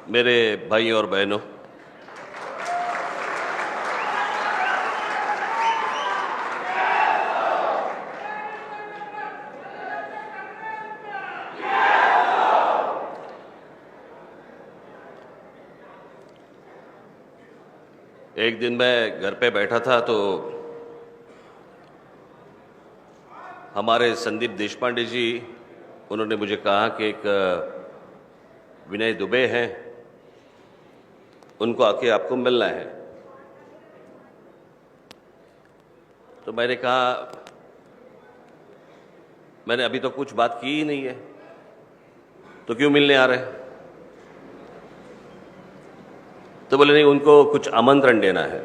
मेरे भाई और बहनों, एक दिन मैं घर पे बैठा था तो हमारे संदीप देशपांडे जी, उन्होंने मुझे कहा कि एक विनय दुबे हैं, उनको आके आपको मिलना है। तो मैंने कहा मैंने अभी तो कुछ बात की ही नहीं है, तो क्यों मिलने आ रहे? तो बोले नहीं, उनको कुछ आमंत्रण देना है।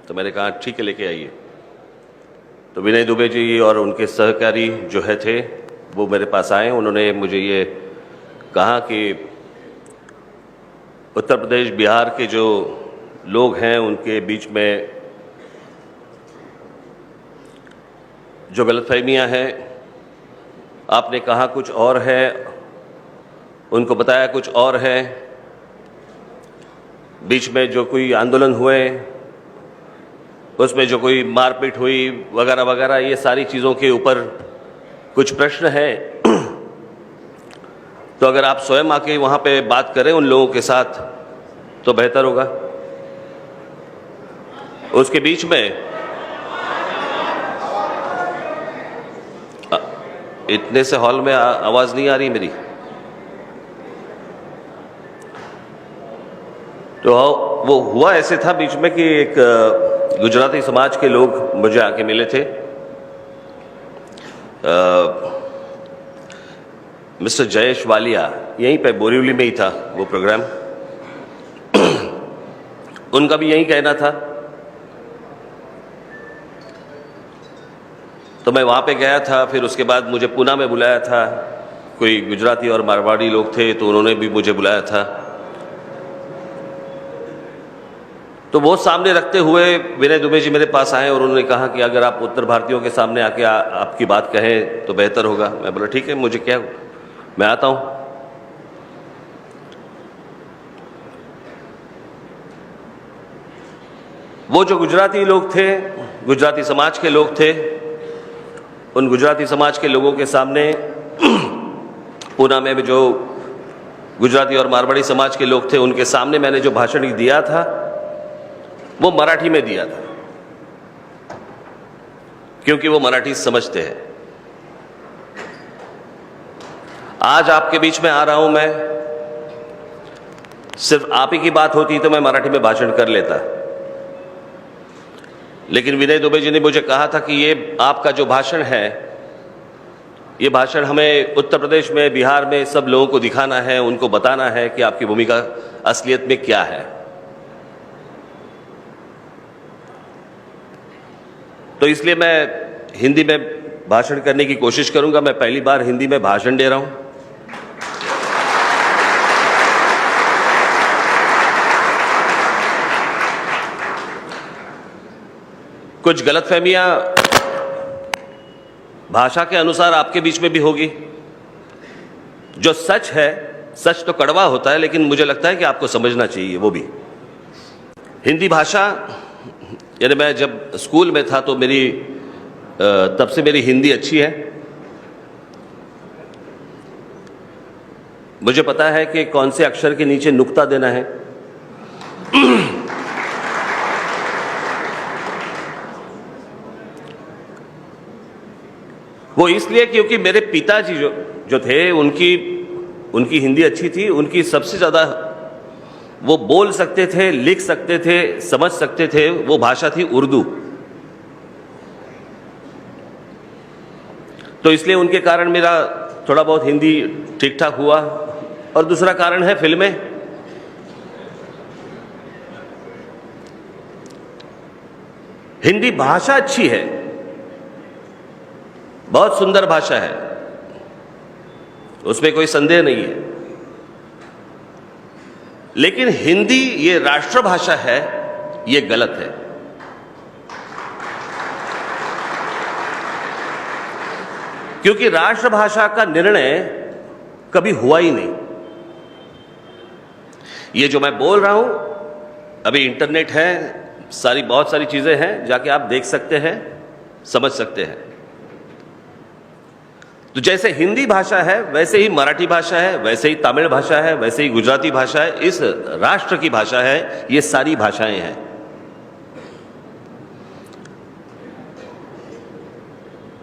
तो मैंने कहा ठीक है, लेके आइए। तो विनय दुबे जी और उनके सहकारी जो है थे वो मेरे पास आए। उन्होंने मुझे ये कहा कि उत्तर प्रदेश बिहार के जो लोग हैं उनके बीच में जो गलतफहमियां हैं, आपने कहा कुछ और है, उनको बताया कुछ और है। बीच में जो कोई आंदोलन हुए उसमें जो कोई मारपीट हुई वगैरह वगैरह, ये सारी चीज़ों के ऊपर कुछ प्रश्न हैं। तो अगर आप स्वयं आके वहाँ पे बात करें उन लोगों के साथ तो बेहतर होगा। उसके बीच में इतने से हॉल में आवाज़ नहीं आ रही मेरी। तो वो हुआ ऐसे था बीच में कि एक गुजराती समाज के लोग मुझे आके मिले थे। मिस्टर जयेश वालिया, यहीं पे बोरीवली में ही था वो प्रोग्राम। उनका भी यही कहना था। तो मैं वहाँ पे गया था। फिर उसके बाद मुझे पूना में बुलाया था, कोई गुजराती और मारवाड़ी लोग थे तो उन्होंने भी मुझे बुलाया था। तो वो सामने रखते हुए विनय दुबे जी मेरे पास आए और उन्होंने कहा कि अगर आप उत्तर भारतीयों के सामने आके आपकी बात कहें तो बेहतर होगा। मैं बोला ठीक है, मुझे क्या, मैं आता हूं। वो जो गुजराती लोग थे, गुजराती समाज के लोग थे, उन गुजराती समाज के लोगों के सामने पूना में जो गुजराती और मारवाड़ी समाज के लोग थे उनके सामने मैंने जो भाषण दिया था वो मराठी में दिया था, क्योंकि वो मराठी समझते हैं। आज आपके बीच में आ रहा हूं मैं, सिर्फ आप ही की बात होती तो मैं मराठी में भाषण कर लेता, लेकिन विनय दुबे जी ने मुझे कहा था कि ये आपका जो भाषण है, ये भाषण हमें उत्तर प्रदेश में, बिहार में सब लोगों को दिखाना है, उनको बताना है कि आपकी भूमिका असलियत में क्या है। तो इसलिए मैं हिंदी में भाषण करने की कोशिश करूंगा। मैं पहली बार हिंदी में भाषण दे रहा हूं। कुछ गलतफहमियां भाषा के अनुसार आपके बीच में भी होगी। जो सच है, सच तो कड़वा होता है, लेकिन मुझे लगता है कि आपको समझना चाहिए वो भी। हिंदी भाषा, यानी मैं जब स्कूल में था तो तब से मेरी हिंदी अच्छी है। मुझे पता है कि कौन से अक्षर के नीचे नुक्ता देना है। वो इसलिए क्योंकि मेरे पिताजी जो थे उनकी हिंदी अच्छी थी। उनकी सबसे ज़्यादा वो बोल सकते थे, लिख सकते थे, समझ सकते थे, वो भाषा थी उर्दू। तो इसलिए उनके कारण मेरा थोड़ा बहुत हिंदी ठीक ठाक हुआ। और दूसरा कारण है फिल्में। हिंदी भाषा अच्छी है, बहुत सुंदर भाषा है, उसमें कोई संदेह नहीं है। लेकिन हिंदी ये राष्ट्रभाषा है, ये गलत है। क्योंकि राष्ट्रभाषा का निर्णय कभी हुआ ही नहीं। ये जो मैं बोल रहा हूं, अभी इंटरनेट है, बहुत सारी चीजें हैं, जाके आप देख सकते हैं, समझ सकते हैं। तो जैसे हिंदी भाषा है, वैसे ही मराठी भाषा है, वैसे ही तमिल भाषा है, वैसे ही गुजराती भाषा है, इस राष्ट्र की भाषा है, ये सारी भाषाएं हैं।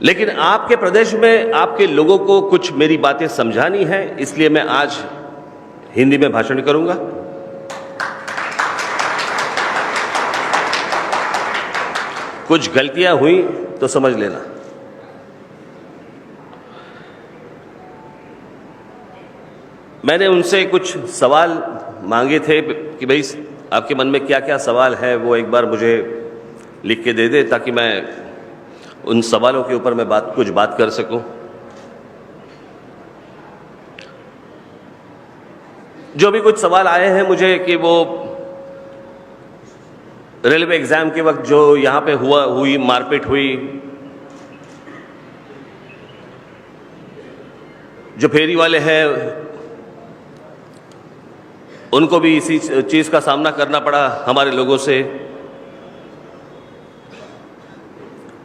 लेकिन आपके प्रदेश में आपके लोगों को कुछ मेरी बातें समझानी है, इसलिए मैं आज हिंदी में भाषण करूंगा। कुछ गलतियां हुई तो समझ लेना। मैंने उनसे कुछ सवाल मांगे थे कि भाई आपके मन में क्या क्या सवाल है, वो एक बार मुझे लिख के दे दे, ताकि मैं उन सवालों के ऊपर मैं कुछ बात कर सकूं। जो भी कुछ सवाल आए हैं मुझे कि वो रेलवे एग्जाम के वक्त जो यहां पे हुई मारपीट हुई, जो फेरी वाले हैं उनको भी इसी चीज का सामना करना पड़ा हमारे लोगों से।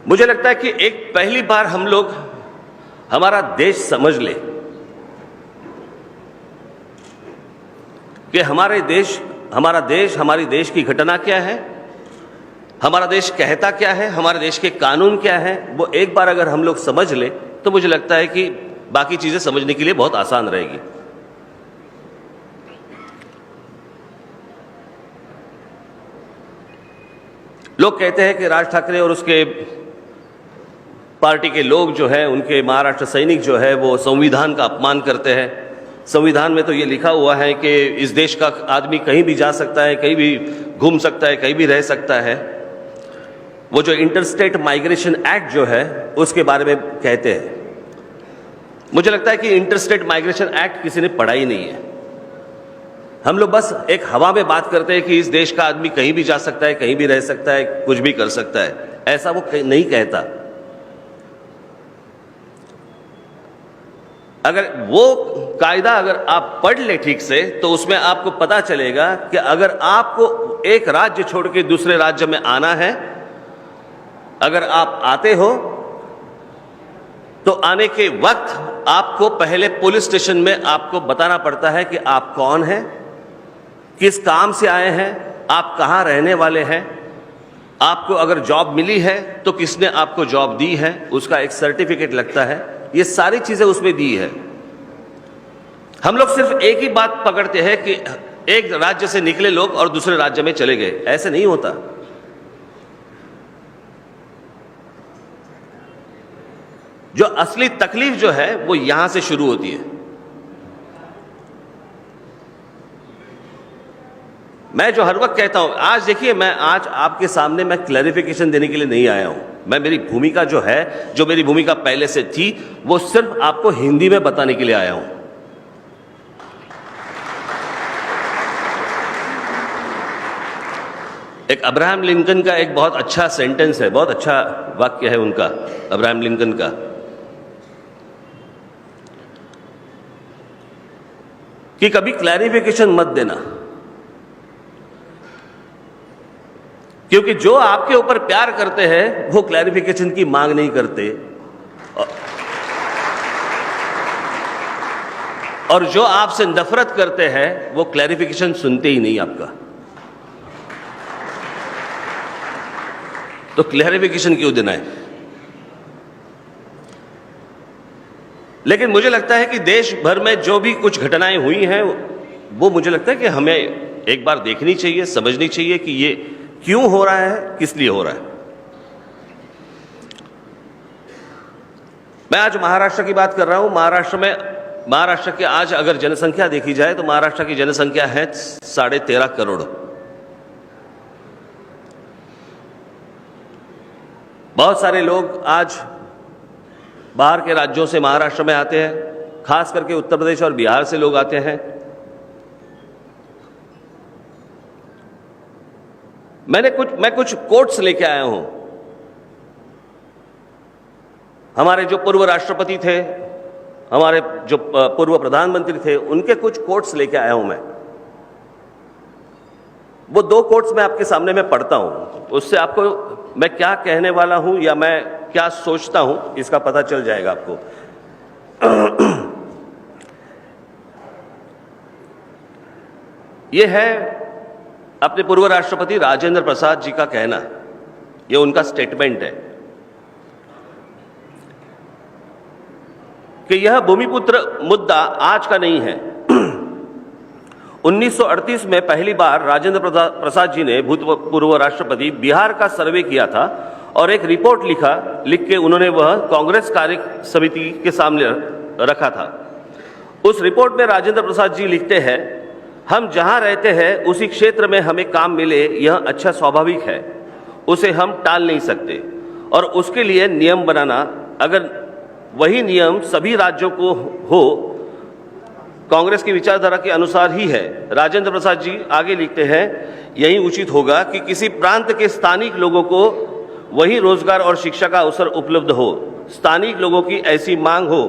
मुझे लगता है कि एक पहली बार हम लोग हमारा देश समझ ले कि हमारा देश हमारी देश की घटना क्या है, हमारा देश कहता क्या है, हमारे देश के कानून क्या है, वो एक बार अगर हम लोग समझ ले तो मुझे लगता है कि बाकी चीजें समझने के लिए बहुत आसान रहेगी। लोग कहते हैं कि राज ठाकरे और उसके पार्टी के लोग जो है, उनके महाराष्ट्र सैनिक जो है, वो संविधान का अपमान करते हैं। संविधान में तो ये लिखा हुआ है कि इस देश का आदमी कहीं भी जा सकता है, कहीं भी घूम सकता है, कहीं भी रह सकता है। वो जो इंटरस्टेट माइग्रेशन एक्ट जो है उसके बारे में कहते हैं। मुझे लगता है कि इंटरस्टेट माइग्रेशन एक्ट किसी ने पढ़ा ही नहीं है। हम लोग बस एक हवा में बात करते हैं कि इस देश का आदमी कहीं भी जा सकता है, कहीं भी रह सकता है, कुछ भी कर सकता है। ऐसा वो नहीं कहता। अगर वो कायदा अगर आप पढ़ ले ठीक से तो उसमें आपको पता चलेगा कि अगर आपको एक राज्य छोड़ के दूसरे राज्य में आना है, अगर आप आते हो तो आने के वक्त आपको पहले पुलिस स्टेशन में आपको बताना पड़ता है कि आप कौन हैं, किस काम से आए हैं, आप कहां रहने वाले हैं, आपको अगर जॉब मिली है तो किसने आपको जॉब दी है, उसका एक सर्टिफिकेट लगता है। ये सारी चीजें उसमें दी है। हम लोग सिर्फ एक ही बात पकड़ते हैं कि एक राज्य से निकले लोग और दूसरे राज्य में चले गए। ऐसे नहीं होता। जो असली तकलीफ जो है वो यहां से शुरू होती है। मैं जो हर वक्त कहता हूं, आज देखिए, मैं आज आपके सामने मैं क्लैरिफिकेशन देने के लिए नहीं आया हूं। मैं मेरी भूमिका जो है, जो मेरी भूमिका पहले से थी, वो सिर्फ आपको हिंदी में बताने के लिए आया हूं। एक अब्राहम लिंकन का एक बहुत अच्छा सेंटेंस है, बहुत अच्छा वाक्य है उनका, अब्राहम लिंकन का, कि कभी क्लैरिफिकेशन मत देना, क्योंकि जो आपके ऊपर प्यार करते हैं वो क्लैरिफिकेशन की मांग नहीं करते, और जो आपसे नफरत करते हैं वो क्लैरिफिकेशन सुनते ही नहीं आपका। तो क्लैरिफिकेशन क्यों देना है? लेकिन मुझे लगता है कि देश भर में जो भी कुछ घटनाएं हुई हैं वो मुझे लगता है कि हमें एक बार देखनी चाहिए, समझनी चाहिए कि ये क्यों हो रहा है, किस लिए हो रहा है। मैं आज महाराष्ट्र की बात कर रहा हूं। महाराष्ट्र की आज अगर जनसंख्या देखी जाए तो महाराष्ट्र की जनसंख्या है 13.5 करोड़। बहुत सारे लोग आज बाहर के राज्यों से महाराष्ट्र में आते हैं, खास करके उत्तर प्रदेश और बिहार से लोग आते हैं। मैं कुछ कोट्स लेके आया हूं। हमारे जो पूर्व राष्ट्रपति थे, हमारे जो पूर्व प्रधानमंत्री थे, उनके कुछ कोट्स लेके आया हूं मैं। वो दो कोट्स मैं आपके सामने में पढ़ता हूं, उससे आपको मैं क्या कहने वाला हूं या मैं क्या सोचता हूं इसका पता चल जाएगा आपको। ये है अपने पूर्व राष्ट्रपति राजेंद्र प्रसाद जी का कहना, ये उनका स्टेटमेंट है कि यह भूमिपुत्र मुद्दा आज का नहीं है। 1938 में पहली बार राजेंद्र प्रसाद जी ने भूतपूर्व राष्ट्रपति बिहार का सर्वे किया था और एक रिपोर्ट लिख के उन्होंने वह कांग्रेस कार्य समिति के सामने रखा था। उस रिपोर्ट में राजेंद्र प्रसाद जी लिखते हैं, हम जहां रहते हैं उसी क्षेत्र में हमें काम मिले यह अच्छा स्वाभाविक है, उसे हम टाल नहीं सकते और उसके लिए नियम बनाना, अगर वही नियम सभी राज्यों को हो, कांग्रेस की विचारधारा के अनुसार ही है। राजेंद्र प्रसाद जी आगे लिखते हैं, यही उचित होगा कि किसी प्रांत के स्थानिक लोगों को वही रोजगार और शिक्षा का अवसर उपलब्ध हो। स्थानिक लोगों की ऐसी मांग हो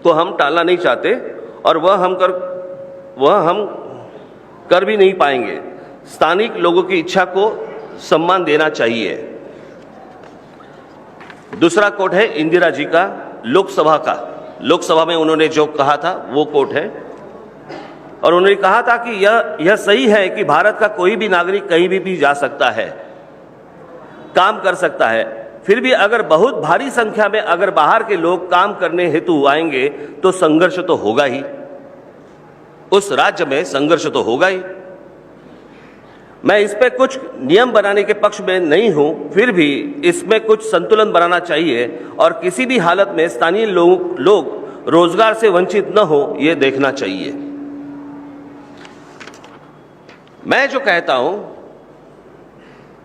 तो हम टालना नहीं चाहते और वह हम कर भी नहीं पाएंगे। स्थानिक लोगों की इच्छा को सम्मान देना चाहिए। दूसरा कोट है इंदिरा जी का, लोकसभा का। लोकसभा में उन्होंने जो कहा था वो कोट है और उन्होंने कहा था कि यह सही है कि भारत का कोई भी नागरिक कहीं भी जा सकता है, काम कर सकता है, फिर भी अगर बहुत भारी संख्या में अगर बाहर के लोग काम करने हेतु आएंगे तो संघर्ष तो होगा ही, उस राज्य में संघर्ष तो होगा ही। मैं इस पे कुछ नियम बनाने के पक्ष में नहीं हूं, फिर भी इसमें कुछ संतुलन बनाना चाहिए और किसी भी हालत में स्थानीय लोग रोजगार से वंचित न हो, यह देखना चाहिए। मैं जो कहता हूं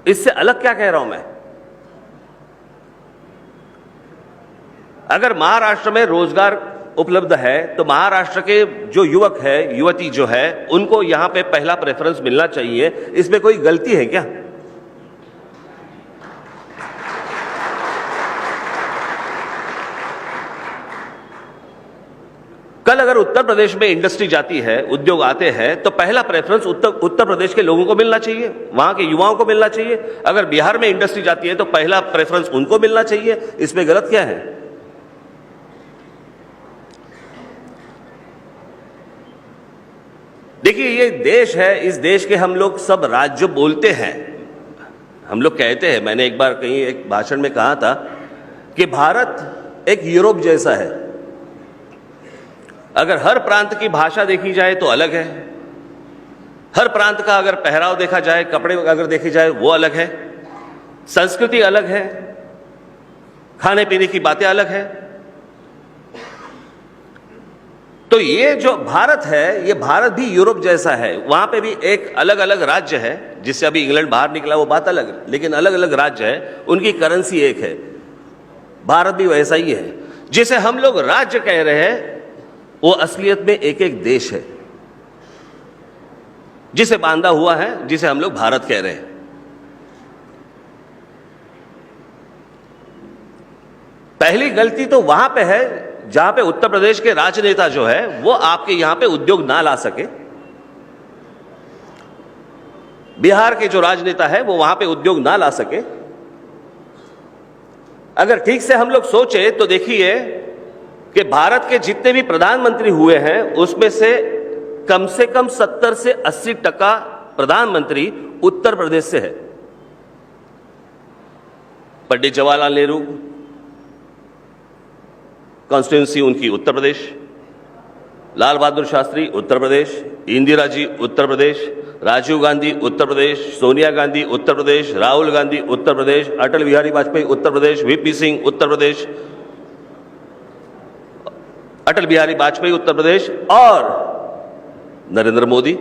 इससे अलग क्या कह रहा हूं मैं? अगर महाराष्ट्र में रोजगार उपलब्ध है तो महाराष्ट्र के जो युवक है, युवती जो है, उनको यहां पे पहला प्रेफरेंस मिलना चाहिए। इसमें कोई गलती है क्या? कल अगर उत्तर प्रदेश में इंडस्ट्री जाती है, उद्योग आते हैं, तो पहला प्रेफरेंस उत्तर प्रदेश के लोगों को मिलना चाहिए, वहां के युवाओं को मिलना चाहिए। अगर बिहार में इंडस्ट्री जाती है तो पहला प्रेफरेंस उनको मिलना चाहिए। इसमें गलत क्या है? देखिए, ये देश है, इस देश के हम लोग सब राज्य बोलते हैं, हम लोग कहते हैं। मैंने एक बार कहीं एक भाषण में कहा था कि भारत एक यूरोप जैसा है। अगर हर प्रांत की भाषा देखी जाए तो अलग है, हर प्रांत का अगर पहराव देखा जाए, कपड़े अगर देखे जाए वो अलग है, संस्कृति अलग है, खाने पीने की बातें अलग है। तो ये जो भारत है, ये भारत भी यूरोप जैसा है। वहां पे भी एक अलग अलग राज्य है, जिससे अभी इंग्लैंड बाहर निकला वो बात अलग है, लेकिन अलग अलग राज्य है, उनकी करेंसी एक है। भारत भी वैसा ही है। जिसे हम लोग राज्य कह रहे हैं वो असलियत में एक एक देश है, जिसे बांधा हुआ है, जिसे हम लोग भारत कह रहे हैं। पहली गलती तो वहां पे है जहां पे उत्तर प्रदेश के राजनेता जो है वो आपके यहां पे उद्योग ना ला सके। बिहार के जो राजनेता है वो वहां पे उद्योग ना ला सके। अगर ठीक से हम लोग सोचे तो देखिए कि भारत के जितने भी प्रधानमंत्री हुए हैं उसमें से कम 70 से 80% प्रधानमंत्री उत्तर प्रदेश से है। पंडित जवाहरलाल नेहरू कॉन्स्टिट्यूंसी उनकी उत्तर प्रदेश, लाल बहादुर शास्त्री उत्तर प्रदेश, इंदिरा जी उत्तर प्रदेश, राजीव गांधी उत्तर प्रदेश, सोनिया गांधी उत्तर प्रदेश, राहुल गांधी उत्तर प्रदेश, अटल बिहारी वाजपेयी उत्तर प्रदेश, वीपी सिंह उत्तर प्रदेश, अटल बिहारी वाजपेयी उत्तर प्रदेश और नरेंद्र मोदी।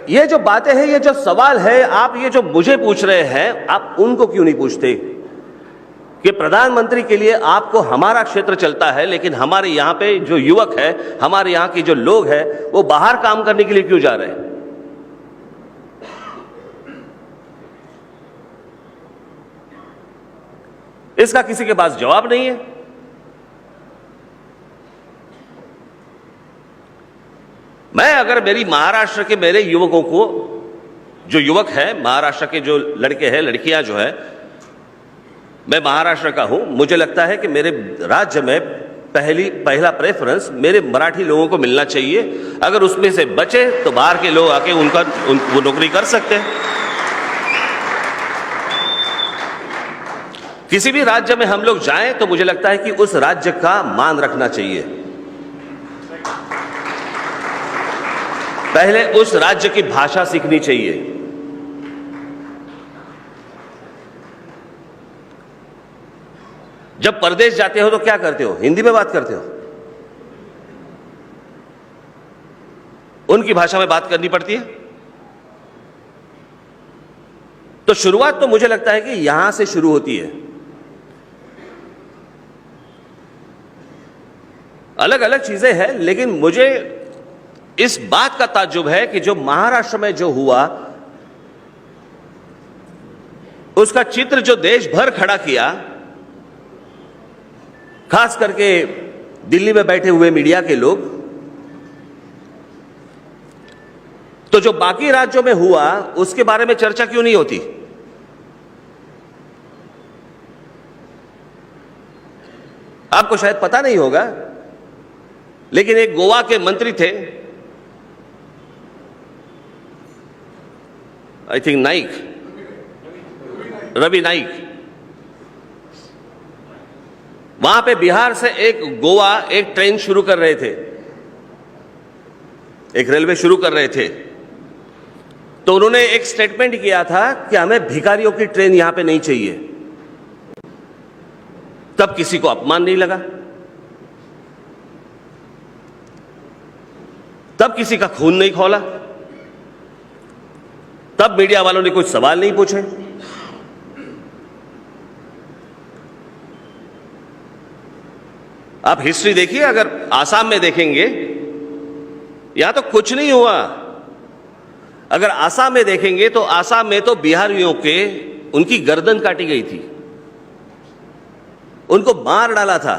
ये जो बातें हैं, ये जो सवाल है, आप ये जो मुझे पूछ रहे हैं, आप उनको क्यों नहीं पूछते कि प्रधानमंत्री के लिए आपको हमारा क्षेत्र चलता है, लेकिन हमारे यहां पे जो युवक है, हमारे यहां के जो लोग हैं, वो बाहर काम करने के लिए क्यों जा रहे हैं? इसका किसी के पास जवाब नहीं है। मैं अगर मेरी महाराष्ट्र के मेरे युवकों को, जो युवक है महाराष्ट्र के, जो लड़के हैं लड़कियां जो है, मैं महाराष्ट्र का हूं, मुझे लगता है कि मेरे राज्य में पहला प्रेफरेंस मेरे मराठी लोगों को मिलना चाहिए। अगर उसमें से बचे तो बाहर के लोग आके वो नौकरी कर सकते हैं। किसी भी राज्य में हम लोग जाएं तो मुझे लगता है कि उस राज्य का मान रखना चाहिए। पहले उस राज्य की भाषा सीखनी चाहिए। जब परदेश जाते हो तो क्या करते हो? हिंदी में बात करते हो, उनकी भाषा में बात करनी पड़ती है। तो शुरुआत तो मुझे लगता है कि यहां से शुरू होती है। अलग अलग चीजें हैं, लेकिन मुझे इस बात का ताज्जुब है कि जो महाराष्ट्र में जो हुआ, उसका चित्र जो देश भर खड़ा किया, खास करके दिल्ली में बैठे हुए मीडिया के लोग, तो जो बाकी राज्यों में हुआ उसके बारे में चर्चा क्यों नहीं होती? आपको शायद पता नहीं होगा, लेकिन एक गोवा के मंत्री थे, आई थिंक नाइक, रवि नाइक। वहां पे बिहार से गोवा एक ट्रेन शुरू कर रहे थे, एक रेलवे शुरू कर रहे थे। तो उन्होंने एक स्टेटमेंट किया था कि हमें भिखारियों की ट्रेन यहां पे नहीं चाहिए। तब किसी को अपमान नहीं लगा, तब किसी का खून नहीं खौला, तब मीडिया वालों ने कुछ सवाल नहीं पूछे। आप हिस्ट्री देखिए, अगर आसाम में देखेंगे यहां तो कुछ नहीं हुआ। अगर आसाम में देखेंगे तो आसाम में तो बिहारियों के उनकी गर्दन काटी गई थी, उनको मार डाला था।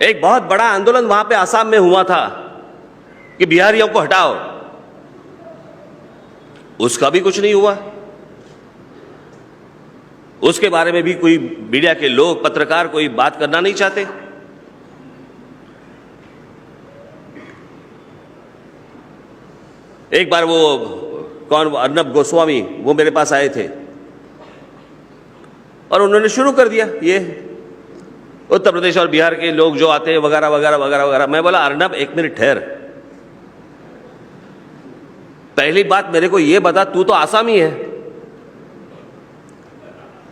एक बहुत बड़ा आंदोलन वहां पे आसाम में हुआ था कि बिहारियों को हटाओ, उसका भी कुछ नहीं हुआ। उसके बारे में भी कोई मीडिया के लोग, पत्रकार कोई बात करना नहीं चाहते। एक बार वो कौन, अर्नब गोस्वामी, वो मेरे पास आए थे और उन्होंने शुरू कर दिया, ये उत्तर प्रदेश और बिहार के लोग जो आते हैं वगैरह वगैरह वगैरह वगैरह। मैं बोला, अर्नब एक मिनट ठहर, पहली बात मेरे को ये बता, तू तो आसामी है,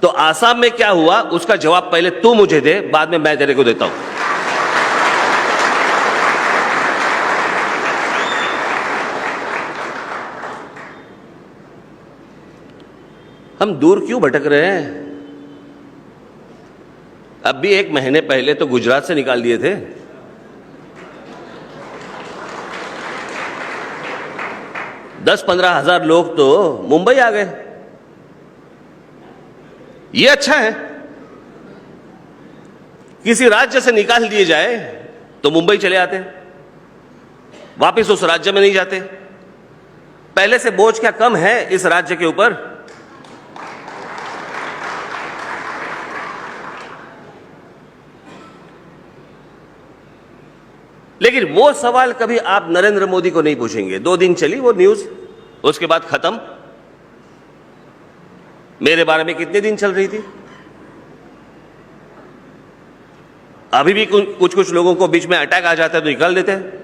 तो आसाम में क्या हुआ उसका जवाब पहले तू मुझे दे, बाद में मैं तेरे को देता हूं। हम दूर क्यों भटक रहे हैं? अब भी 1 महीने पहले तो गुजरात से निकाल दिए थे। दस 15 हजार लोग तो मुंबई आ गए। ये अच्छा है, किसी राज्य से निकाल दिए जाए तो मुंबई चले आते, वापस उस राज्य में नहीं जाते। पहले से बोझ क्या कम है इस राज्य के ऊपर? लेकिन वो सवाल कभी आप नरेंद्र मोदी को नहीं पूछेंगे। 2 दिन चली वो न्यूज, उसके बाद खत्म। मेरे बारे में कितने दिन चल रही थी? अभी भी कुछ लोगों को बीच में अटैक आ जाता है तो निकाल देते हैं।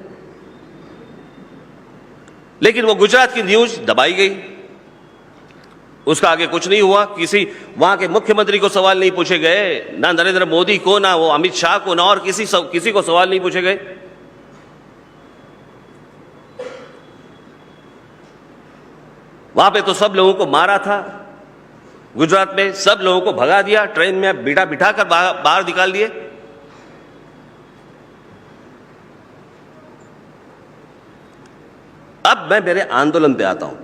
लेकिन वो गुजरात की न्यूज दबाई गई, उसका आगे कुछ नहीं हुआ। किसी वहां के मुख्यमंत्री को सवाल नहीं पूछे गए, ना नरेंद्र मोदी को, ना वो अमित शाह को, ना और किसी को सवाल नहीं पूछे गए। वहां पे तो सब लोगों को मारा था, गुजरात में सब लोगों को भगा दिया, ट्रेन में बिठा कर बाहर निकाल दिए। अब मैं मेरे आंदोलन पे आता हूं।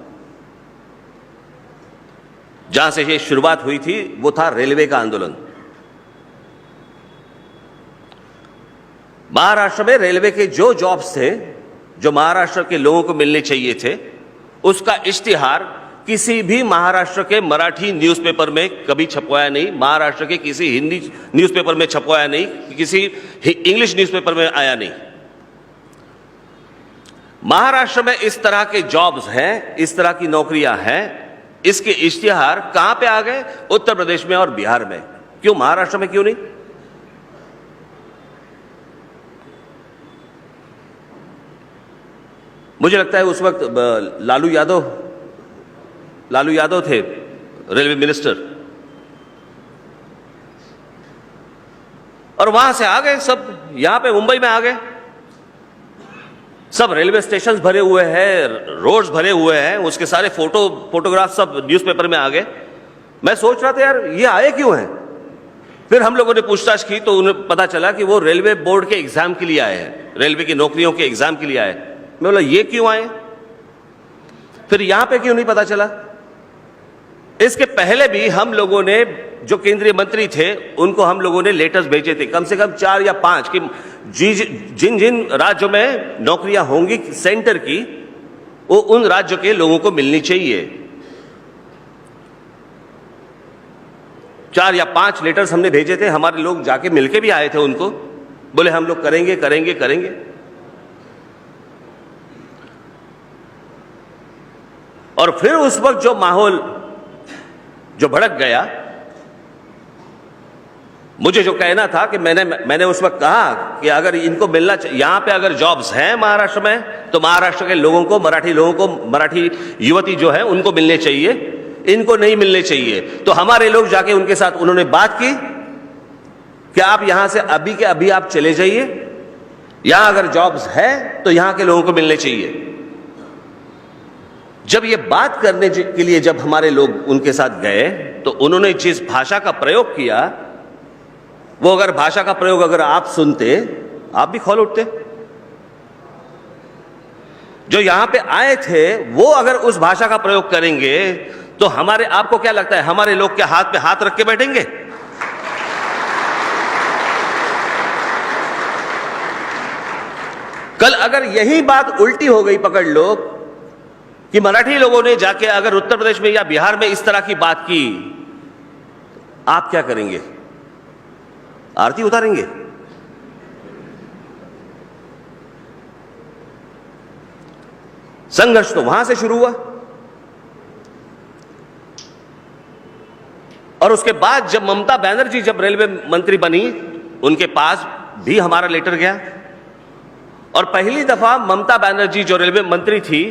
जहां से ये शुरुआत हुई थी वो था रेलवे का आंदोलन। महाराष्ट्र में रेलवे के जो जॉब्स थे, जो महाराष्ट्र के लोगों को मिलने चाहिए थे, उसका इश्तिहार किसी भी महाराष्ट्र के मराठी न्यूज़पेपर में कभी छपवाया नहीं, महाराष्ट्र के किसी हिंदी न्यूज़पेपर में छपवाया नहीं, किसी इंग्लिश न्यूज़पेपर में आया नहीं। महाराष्ट्र में इस तरह के जॉब्स हैं, इस तरह की नौकरियां हैं, इसके इश्तिहार कहां पे आ गए? उत्तर प्रदेश में और बिहार में। क्यों महाराष्ट्र में क्यों नहीं? मुझे लगता है उस वक्त लालू यादव थे रेलवे मिनिस्टर, और वहां से आ गए सब, यहां पे मुंबई में आ गए सब। रेलवे स्टेशन भरे हुए हैं, रोड्स भरे हुए हैं, उसके सारे फोटोग्राफ सब न्यूज़पेपर में आ गए। मैं सोच रहा था यार ये आए क्यों हैं? फिर हम लोगों ने पूछताछ की तो उन्हें पता चला कि वो रेलवे बोर्ड के एग्जाम के लिए आए हैं, रेलवे की नौकरियों के एग्जाम के लिए आए। मैं बोला ये क्यों आए, फिर यहां पे क्यों नहीं पता चला? इसके पहले भी हम लोगों ने, जो केंद्रीय मंत्री थे उनको हम लोगों ने लेटर्स भेजे थे, कम से कम 4 या 5, कि जिन जिन राज्यों में नौकरियां होंगी सेंटर की, वो उन राज्यों के लोगों को मिलनी चाहिए। 4 या 5 लेटर्स हमने भेजे थे, हमारे लोग जाके मिलके भी आए थे उनको, बोले हम लोग करेंगे करेंगे करेंगे। और फिर उस वक्त जो माहौल जो भड़क गया, मुझे जो कहना था कि मैंने उस वक्त कहा कि अगर इनको मिलना, यहां पे अगर जॉब्स हैं महाराष्ट्र में तो महाराष्ट्र के लोगों को, मराठी लोगों को, मराठी युवती जो है उनको मिलने चाहिए, इनको नहीं मिलने चाहिए। तो हमारे लोग जाके उनके साथ उन्होंने बात की कि आप यहां से अभी के अभी आप चले जाइए, यहां अगर जॉब्स है तो यहां के लोगों को मिलने चाहिए। जब ये बात करने के लिए जब हमारे लोग उनके साथ गए तो उन्होंने जिस भाषा का प्रयोग किया, वो अगर भाषा का प्रयोग अगर आप सुनते, आप भी खौल उठते। जो यहां पे आए थे वो अगर उस भाषा का प्रयोग करेंगे तो हमारे, आपको क्या लगता है हमारे लोग क्या हाथ पे हाथ रख के बैठेंगे? कल अगर यही बात उल्टी हो गई, पकड़ लो, कि मराठी लोगों ने जाके अगर उत्तर प्रदेश में या बिहार में इस तरह की बात की, आप क्या करेंगे? आरती उतारेंगे? संघर्ष तो वहां से शुरू हुआ, और उसके बाद जब ममता बनर्जी जब रेलवे मंत्री बनी, उनके पास भी हमारा लेटर गया, और पहली दफा ममता बनर्जी जो रेलवे मंत्री थी,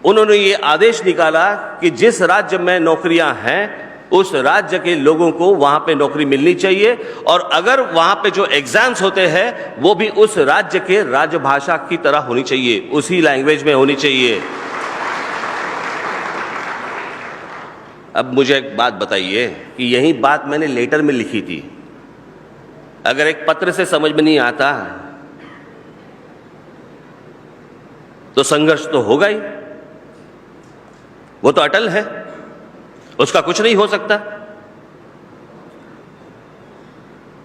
उन्होंने ये आदेश निकाला कि जिस राज्य में नौकरियां हैं उस राज्य के लोगों को वहां पे नौकरी मिलनी चाहिए, और अगर वहां पे जो एग्जाम्स होते हैं वो भी उस राज्य के राजभाषा की तरह होनी चाहिए, उसी लैंग्वेज में होनी चाहिए। अब मुझे एक बात बताइए कि यही बात मैंने लेटर में लिखी थी, अगर एक पत्र से समझ में नहीं आता तो संघर्ष तो होगा ही, वो तो अटल है, उसका कुछ नहीं हो सकता।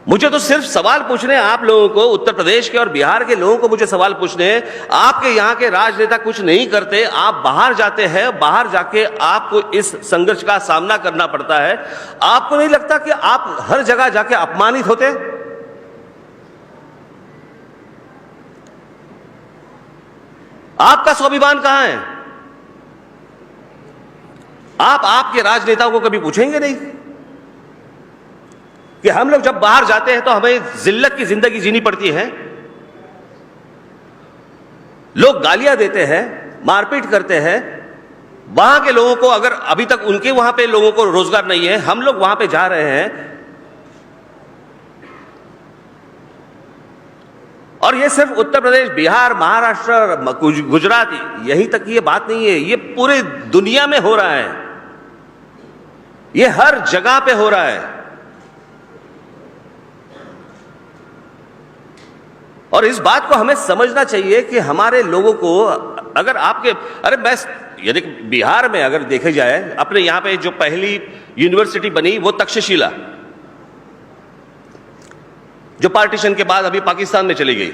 मुझे तो सिर्फ सवाल पूछने हैं आप लोगों को, उत्तर प्रदेश के और बिहार के लोगों को मुझे सवाल पूछने हैं। आपके यहां के राजनेता कुछ नहीं करते, आप बाहर जाते हैं, बाहर जाके आपको इस संघर्ष का सामना करना पड़ता है। आपको नहीं लगता कि आप हर जगह जाके अपमानित होते? आपका स्वाभिमान कहां है? आप आपके राजनेताओं को कभी पूछेंगे नहीं कि हम लोग जब बाहर जाते हैं तो हमें जिल्लत की जिंदगी जीनी पड़ती है, लोग गालियां देते हैं, मारपीट करते हैं। वहां के लोगों को, अगर अभी तक उनके वहां पे लोगों को रोजगार नहीं है, हम लोग वहां पे जा रहे हैं, और ये सिर्फ उत्तर प्रदेश, बिहार, महाराष्ट्र, गुजरात, यहीं तक की ये बात नहीं है, ये पूरे दुनिया में हो रहा है, ये हर जगह पे हो रहा है। और इस बात को हमें समझना चाहिए कि हमारे लोगों को, अगर आपके, अरे मैं यानी कि बिहार में अगर देखे जाए, अपने यहां पे जो पहली यूनिवर्सिटी बनी वो तक्षशिला, जो पार्टीशन के बाद अभी पाकिस्तान में चली गई।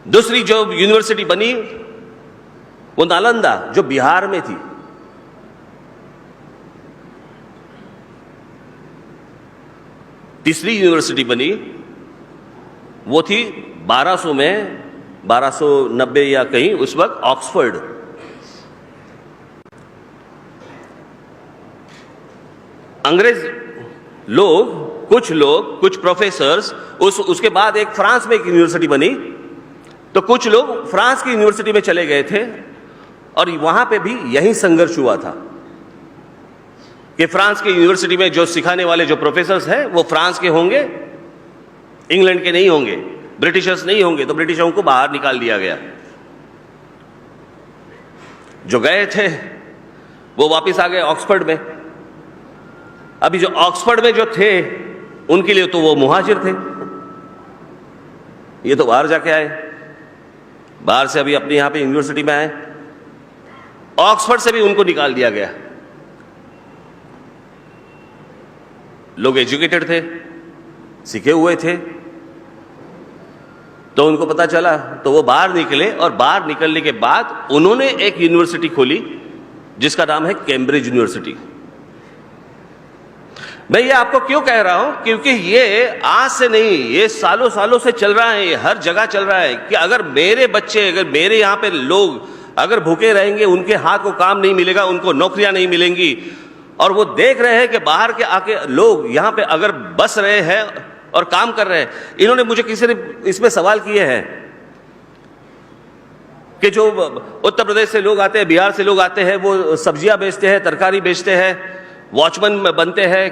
दूसरी जो यूनिवर्सिटी बनी वो नालंदा, जो बिहार में थी। तीसरी यूनिवर्सिटी बनी वो थी 1200 में, 1290 या कहीं उस वक्त, ऑक्सफोर्ड। अंग्रेज लोग, कुछ प्रोफेसर्स, उसके बाद एक फ्रांस में एक यूनिवर्सिटी बनी, तो कुछ लोग फ्रांस की यूनिवर्सिटी में चले गए थे और वहां पे भी यही संघर्ष हुआ था कि फ्रांस की यूनिवर्सिटी में जो सिखाने वाले जो प्रोफेसर्स हैं वो फ्रांस के होंगे, इंग्लैंड के नहीं होंगे, ब्रिटिशर्स नहीं होंगे, तो ब्रिटिशों को बाहर निकाल दिया गया। जो गए थे वो वापस आ गए ऑक्सफोर्ड में। अभी जो ऑक्सफोर्ड में जो थे उनके लिए तो वो मुहाजिर थे, ये तो बाहर जाके आए, बाहर से अभी अपने यहां पे यूनिवर्सिटी में आए। ऑक्सफोर्ड से भी उनको निकाल दिया गया। लोग एजुकेटेड थे, सीखे हुए थे, तो उनको पता चला तो वो बाहर निकले, और बाहर निकलने के बाद उन्होंने एक यूनिवर्सिटी खोली जिसका नाम है कैम्ब्रिज यूनिवर्सिटी। मैं ये आपको क्यों कह रहा हूं, क्योंकि ये आज से नहीं, ये सालों सालों से चल रहा है, ये हर जगह चल रहा है कि अगर मेरे बच्चे, अगर मेरे यहां पे लोग अगर भूखे रहेंगे, उनके हाथ को काम नहीं मिलेगा, उनको नौकरियां नहीं मिलेंगी, और वो देख रहे हैं कि बाहर के आके लोग यहां पे अगर बस रहे हैं और काम कर रहे हैं। इन्होंने मुझे किसी ने इसमें सवाल किए हैं कि जो उत्तर प्रदेश से लोग आते हैं, बिहार से लोग आते हैं, वो सब्जियां बेचते हैं, तरकारी बेचते हैं, वॉचमैन बनते हैं,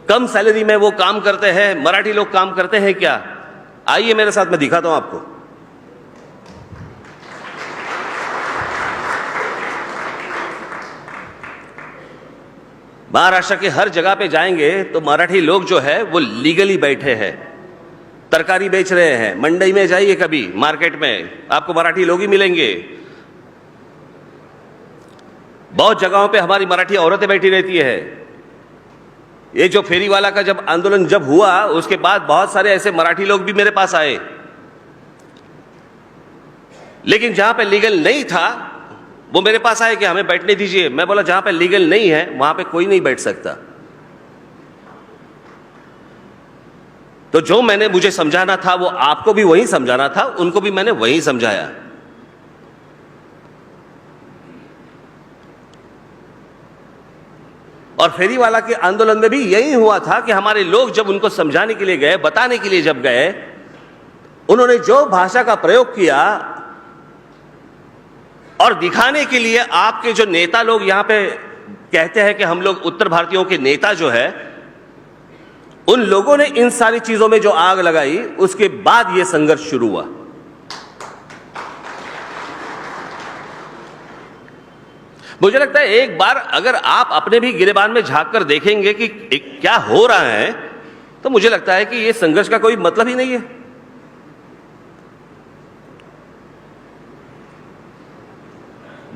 कम सैलरी में वो काम करते हैं, मराठी लोग काम करते हैं क्या? आइए मेरे साथ, मैं दिखाता हूं आपको। महाराष्ट्र के हर जगह पे जाएंगे तो मराठी लोग जो है वो लीगली बैठे हैं, तरकारी बेच रहे हैं। मंडी में जाइए कभी, मार्केट में आपको मराठी लोग ही मिलेंगे। बहुत जगहों पे हमारी मराठी औरतें बैठी रहती है। ये जो फेरीवाला का जब आंदोलन जब हुआ, उसके बाद बहुत सारे ऐसे मराठी लोग भी मेरे पास आए, लेकिन जहां पे लीगल नहीं था वो मेरे पास आए कि हमें बैठने दीजिए। मैं बोला जहां पे लीगल नहीं है वहां पे कोई नहीं बैठ सकता। तो जो मैंने मुझे समझाना था वो आपको भी वही समझाना था, उनको भी मैंने वही समझाया। और फेरीवाला के आंदोलन में भी यही हुआ था कि हमारे लोग जब उनको समझाने के लिए गए, बताने के लिए जब गए, उन्होंने जो भाषा का प्रयोग किया और दिखाने के लिए आपके जो नेता लोग यहां पे कहते हैं कि हम लोग उत्तर भारतीयों के नेता जो है, उन लोगों ने इन सारी चीजों में जो आग लगाई, उसके बाद यह संघर्ष शुरू हुआ। मुझे लगता है एक बार अगर आप अपने भी गिरेबान में झांक कर देखेंगे कि क्या हो रहा है, तो मुझे लगता है कि यह संघर्ष का कोई मतलब ही नहीं है।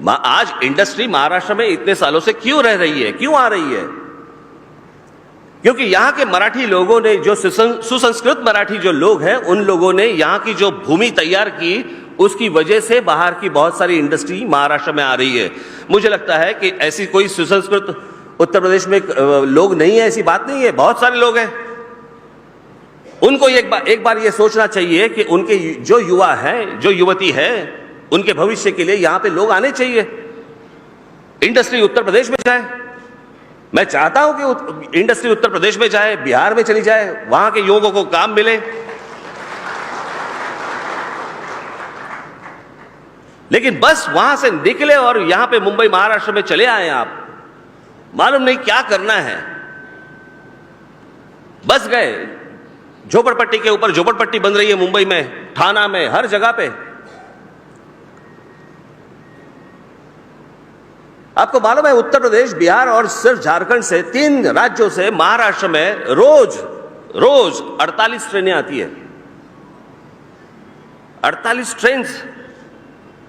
आज इंडस्ट्री महाराष्ट्र में इतने सालों से क्यों रह रही है, क्यों आ रही है? क्योंकि यहां के मराठी लोगों ने, जो सुसंस्कृत मराठी जो लोग हैं, उन लोगों ने यहां की जो भूमि तैयार की, उसकी वजह से बाहर की बहुत सारी इंडस्ट्री महाराष्ट्र में आ रही है। मुझे लगता है कि ऐसी कोई सुसंस्कृत उत्तर प्रदेश में लोग नहीं है, ऐसी बात नहीं है, बहुत सारे लोग हैं। उनको एक बार ये सोचना चाहिए कि उनके जो युवा हैं, जो युवती है, उनके भविष्य के लिए यहां पे लोग आने चाहिए। इंडस्ट्री उत्तर प्रदेश में जाए। मैं चाहता हूं कि इंडस्ट्री उत्तर प्रदेश में जाए, बिहार में चली जाए, वहां के युवकों को काम मिले। लेकिन बस वहां से निकले और यहां पे मुंबई महाराष्ट्र में चले आए, आप मालूम नहीं क्या करना है, बस गए। झोपड़पट्टी के ऊपर झोपड़पट्टी बन रही है मुंबई में, ठाणा में, हर जगह पे। आपको मालूम है उत्तर प्रदेश, बिहार और सिर्फ झारखंड से 3 राज्यों से महाराष्ट्र में रोज 48 ट्रेनें आती है। 48 ट्रेन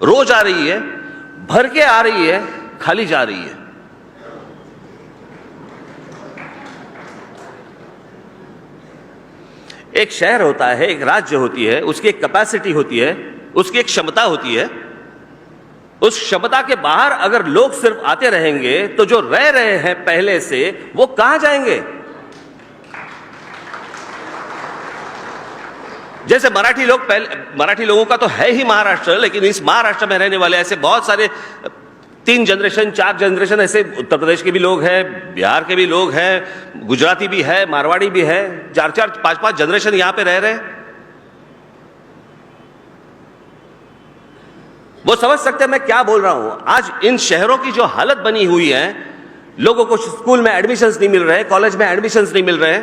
रोज आ रही है। भर के आ रही है, खाली जा रही है। एक शहर होता है, एक राज्य होती है, उसकी एक कैपेसिटी होती है, उसकी एक क्षमता होती है। उस क्षमता के बाहर अगर लोग सिर्फ आते रहेंगे तो जो रह रहे हैं पहले से वो कहां जाएंगे? जैसे मराठी लोग, पहले मराठी लोगों का तो है ही महाराष्ट्र, लेकिन इस महाराष्ट्र में रहने वाले ऐसे बहुत सारे 3 जनरेशन 4 जनरेशन ऐसे उत्तर प्रदेश के भी लोग हैं, बिहार के भी लोग हैं, गुजराती भी है, मारवाड़ी भी है, 4-4 5-5 जनरेशन यहां पे रह रहे हैं। वो समझ सकते हैं मैं क्या बोल रहा हूं। आज इन शहरों की जो हालत बनी हुई है, लोगों को स्कूल में एडमिशंस नहीं मिल रहे, कॉलेज में एडमिशंस नहीं मिल रहे,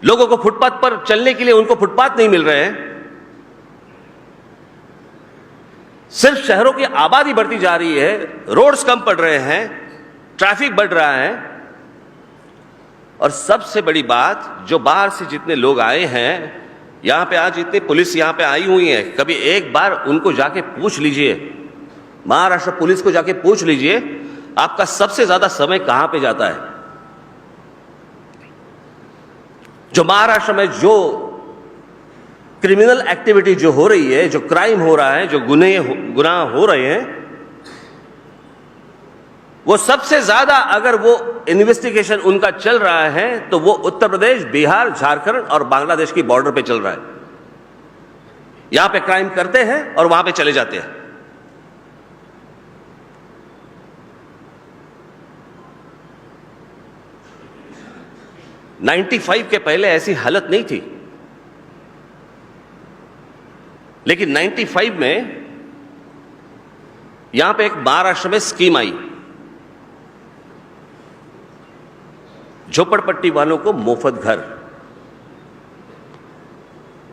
लोगों को फुटपाथ पर चलने के लिए उनको फुटपाथ नहीं मिल रहे हैं। सिर्फ शहरों की आबादी बढ़ती जा रही है, रोड्स कम पड़ रहे हैं, ट्रैफिक बढ़ रहा है, और सबसे बड़ी बात, जो बाहर से जितने लोग आए हैं, यहां पे आज इतनी पुलिस यहां पे आई हुई है, कभी एक बार उनको जाके पूछ लीजिए, महाराष्ट्र पुलिस को जाके पूछ लीजिए, आपका सबसे ज्यादा समय कहां पे जाता है? जो महाराष्ट्र में जो क्रिमिनल एक्टिविटी जो हो रही है, जो क्राइम हो रहा है, जो गुनाह हो रहे हैं, वो सबसे ज्यादा अगर वो इन्वेस्टिगेशन उनका चल रहा है तो वो उत्तर प्रदेश, बिहार, झारखंड और बांग्लादेश की बॉर्डर पे चल रहा है। यहां पे क्राइम करते हैं और वहां पे चले जाते हैं। '95 के पहले ऐसी हालत नहीं थी, लेकिन 95 में यहां पे एक महाराष्ट्र में स्कीम आई, झोपड़पट्टी वालों को मुफ्त घर।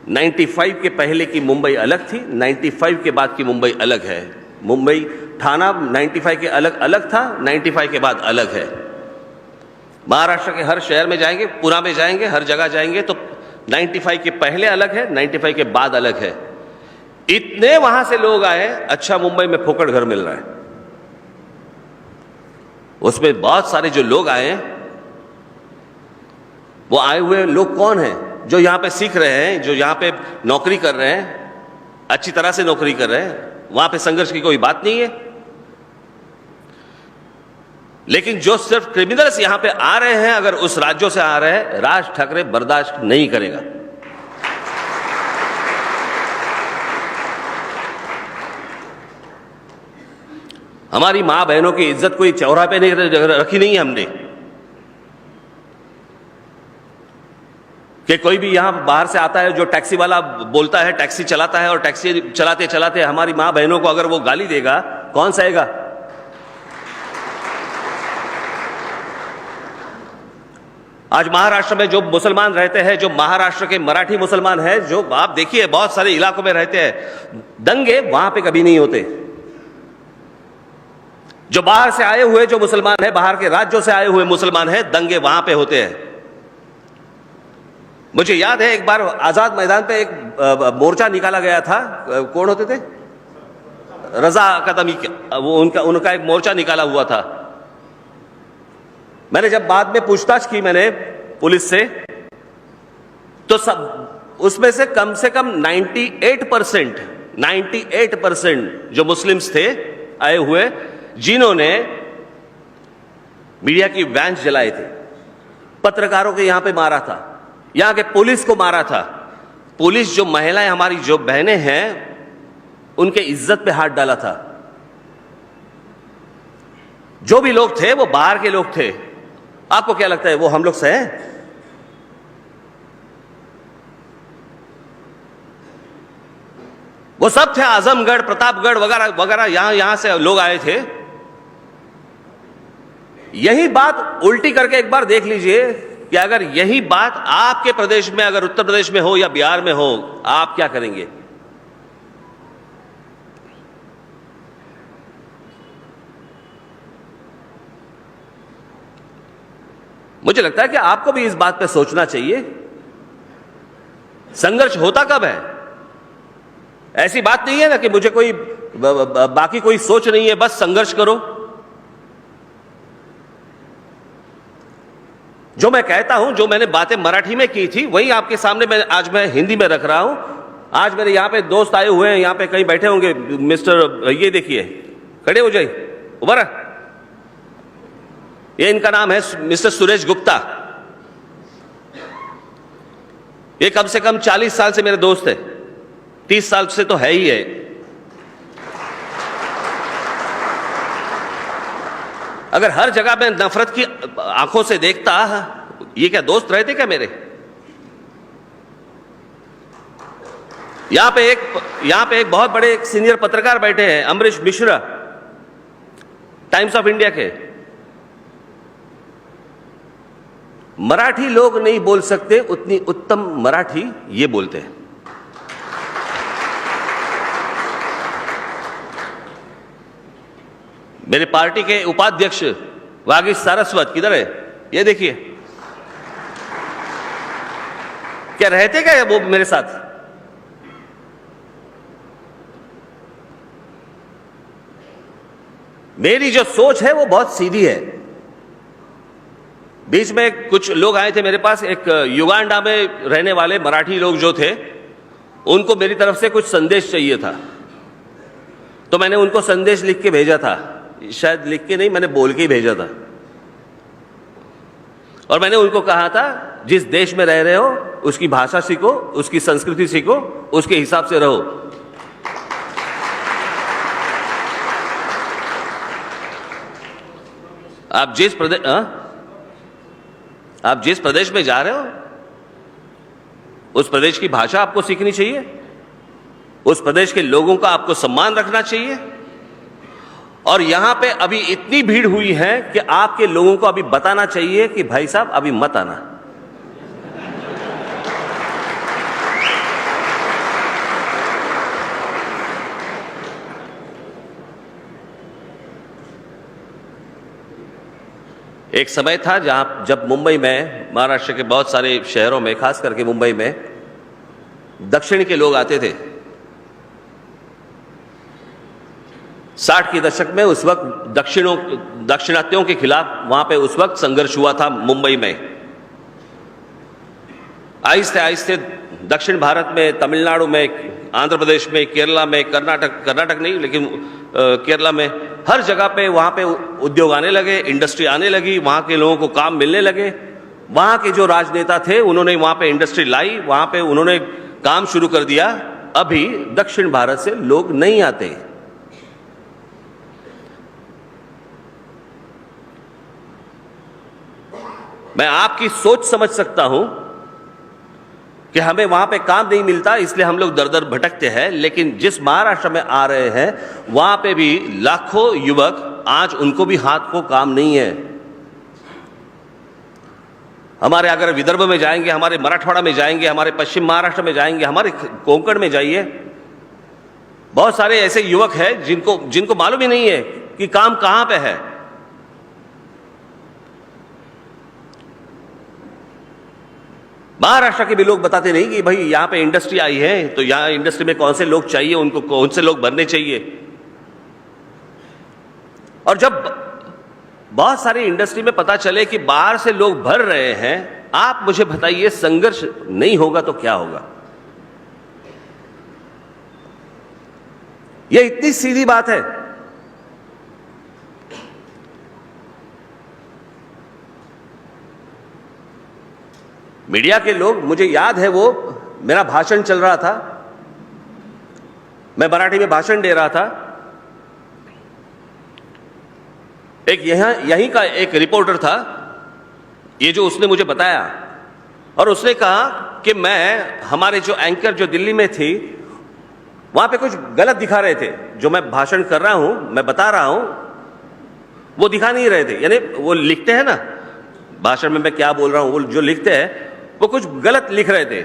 95 के पहले की मुंबई अलग थी, 95 के बाद की मुंबई अलग है। मुंबई थाना 95 के अलग अलग था, 95 के बाद अलग है। महाराष्ट्र के हर शहर में जाएंगे, पुणे में जाएंगे, हर जगह जाएंगे तो 95 के पहले अलग है, 95 के बाद अलग है। इतने वहां से लोग आए, अच्छा मुंबई में फोकट घर मिल रहा है। उसमें बहुत सारे जो लोग आए, वो आए हुए लोग कौन हैं? जो यहां पे सीख रहे हैं, जो यहां पे नौकरी कर रहे हैं, अच्छी तरह से नौकरी कर रहे हैं, वहां पे संघर्ष की कोई बात नहीं है। लेकिन जो सिर्फ क्रिमिनल्स यहां पे आ रहे हैं, अगर उस राज्यों से आ रहे हैं, राज ठाकरे बर्दाश्त नहीं करेगा। हमारी मां बहनों की इज्जत कोई चौराहे पे नहीं रखी नहीं है हमने, कि कोई भी यहां बाहर से आता है, जो टैक्सी वाला बोलता है, टैक्सी चलाता है, और टैक्सी चलाते चलाते हमारी मां बहनों को अगर वो गाली देगा, कौन सहेगा? आज महाराष्ट्र में जो मुसलमान रहते हैं, जो महाराष्ट्र के मराठी मुसलमान हैं, जो आप देखिए बहुत सारे इलाकों में रहते हैं, दंगे वहां पे कभी नहीं होते। जो बाहर से आए हुए जो मुसलमान हैं, बाहर के राज्यों से आए हुए मुसलमान हैं, दंगे वहां पे होते हैं। मुझे याद है एक बार आजाद मैदान पे एक मोर्चा निकाला गया था, कौन होते थे? रजा कदमी, वो उनका एक मोर्चा निकाला हुआ था। मैंने जब बाद में पूछताछ की मैंने पुलिस से, तो सब उसमें से कम 98% जो मुस्लिम्स थे आए हुए, जिन्होंने मीडिया की वैन्स जलाए थे, पत्रकारों को यहां पे मारा था, यहां के पुलिस को मारा था। पुलिस, जो महिलाएं हमारी जो बहनें हैं, उनके इज्जत पे हाथ डाला था। जो भी लोग थे वो बाहर के लोग थे। आपको क्या लगता है वो हम लोग से हैं? वो सब थे आजमगढ़, प्रतापगढ़ वगैरह वगैरह, यहां से लोग आए थे। यही बात उल्टी करके एक बार देख लीजिए कि अगर यही बात आपके प्रदेश में, अगर उत्तर प्रदेश में हो या बिहार में हो, आप क्या करेंगे? मुझे लगता है कि आपको भी इस बात पे सोचना चाहिए। संघर्ष होता कब है? ऐसी बात नहीं है ना कि मुझे कोई बाकी कोई सोच नहीं है, बस संघर्ष करो। जो मैं कहता हूं, जो मैंने बातें मराठी में की थी, वही आपके सामने आज मैं हिंदी में रख रहा हूं। आज मेरे यहां पे दोस्त आए हुए हैं, यहां पे कहीं बैठे होंगे। मिस्टर, ये देखिए, खड़े हो जाइए, उभर। ये इनका नाम है मिस्टर सुरेश गुप्ता। ये कम से कम 40 साल से मेरे दोस्त है, 30 साल से तो है ही है। अगर हर जगह मैं नफरत की आंखों से देखता, ये क्या दोस्त रहते क्या मेरे? यहां पे एक बहुत बड़े सीनियर पत्रकार बैठे हैं, Amrish Mishra, times of India के। मराठी लोग नहीं बोल सकते उतनी उत्तम मराठी ये बोलते हैं। मेरे पार्टी के उपाध्यक्ष वागीश सारस्वत किधर है? ये देखिए, क्या रहते क्या वो मेरे साथ? मेरी जो सोच है वो बहुत सीधी है। बीच में कुछ लोग आए थे मेरे पास, एक युगांडा में रहने वाले मराठी लोग जो थे, उनको मेरी तरफ से कुछ संदेश चाहिए था, तो मैंने उनको संदेश लिख के भेजा था। शायद लिख के नहीं, मैंने बोल के ही भेजा था। और मैंने उनको कहा था, जिस देश में रह रहे हो उसकी भाषा सीखो, उसकी संस्कृति सीखो, उसके हिसाब से रहो। आप जिस प्रदेश में जा रहे हो उस प्रदेश की भाषा आपको सीखनी चाहिए, उस प्रदेश के लोगों का आपको सम्मान रखना चाहिए। और यहां पे अभी इतनी भीड़ हुई है कि आपके लोगों को अभी बताना चाहिए कि भाई साहब अभी मत आना। एक समय था जब मुंबई में, महाराष्ट्र के बहुत सारे शहरों में, खास करके मुंबई में, दक्षिण के लोग आते थे। 60 के दशक में उस वक्त दक्षिणात्यों के खिलाफ वहां पे उस वक्त संघर्ष हुआ था मुंबई में। आहिस्ते आहिस्ते दक्षिण भारत में, तमिलनाडु में, आंध्र प्रदेश में, केरला में, कर्नाटक नहीं लेकिन केरला में, हर जगह पे वहां पे उद्योग आने लगे, इंडस्ट्री आने लगी, वहां के लोगों को काम मिलने लगे। वहां के जो राजनेता थे उन्होंने वहां पे इंडस्ट्री लाई, वहां पे उन्होंने काम शुरू कर दिया। अभी दक्षिण भारत से लोग नहीं आते। मैं आपकी सोच समझ सकता हूं कि हमें वहां पे काम नहीं मिलता, इसलिए हम लोग दर दर भटकते हैं। लेकिन जिस महाराष्ट्र में आ रहे हैं वहां पे भी लाखों युवक, आज उनको भी हाथ को काम नहीं है। हमारे अगर विदर्भ में जाएंगे, हमारे मराठवाड़ा में जाएंगे, हमारे पश्चिम महाराष्ट्र में जाएंगे, हमारे कोंकण में जाइए, बहुत सारे ऐसे युवक हैं जिनको मालूम ही नहीं है कि काम कहां पे है। महाराष्ट्र के भी लोग बताते नहीं कि भाई यहां पे इंडस्ट्री आई है, तो यहां इंडस्ट्री में कौन से लोग चाहिए, उनको कौन से लोग भरने चाहिए। और जब बहुत सारी इंडस्ट्री में पता चले कि बाहर से लोग भर रहे हैं, आप मुझे बताइए, संघर्ष नहीं होगा तो क्या होगा? यह इतनी सीधी बात है। मीडिया के लोग, मुझे याद है वो मेरा भाषण चल रहा था, मैं मराठी में भाषण दे रहा था। एक यहीं का एक रिपोर्टर था, ये जो उसने मुझे बताया, और उसने कहा कि हमारे जो एंकर जो दिल्ली में थी, वहां पे कुछ गलत दिखा रहे थे। जो मैं भाषण कर रहा हूं, मैं बता रहा हूं, वो दिखा नहीं रहे थे। यानी वो लिखते हैं ना भाषण में मैं क्या बोल रहा हूं, वो जो लिखते हैं वो कुछ गलत लिख रहे थे।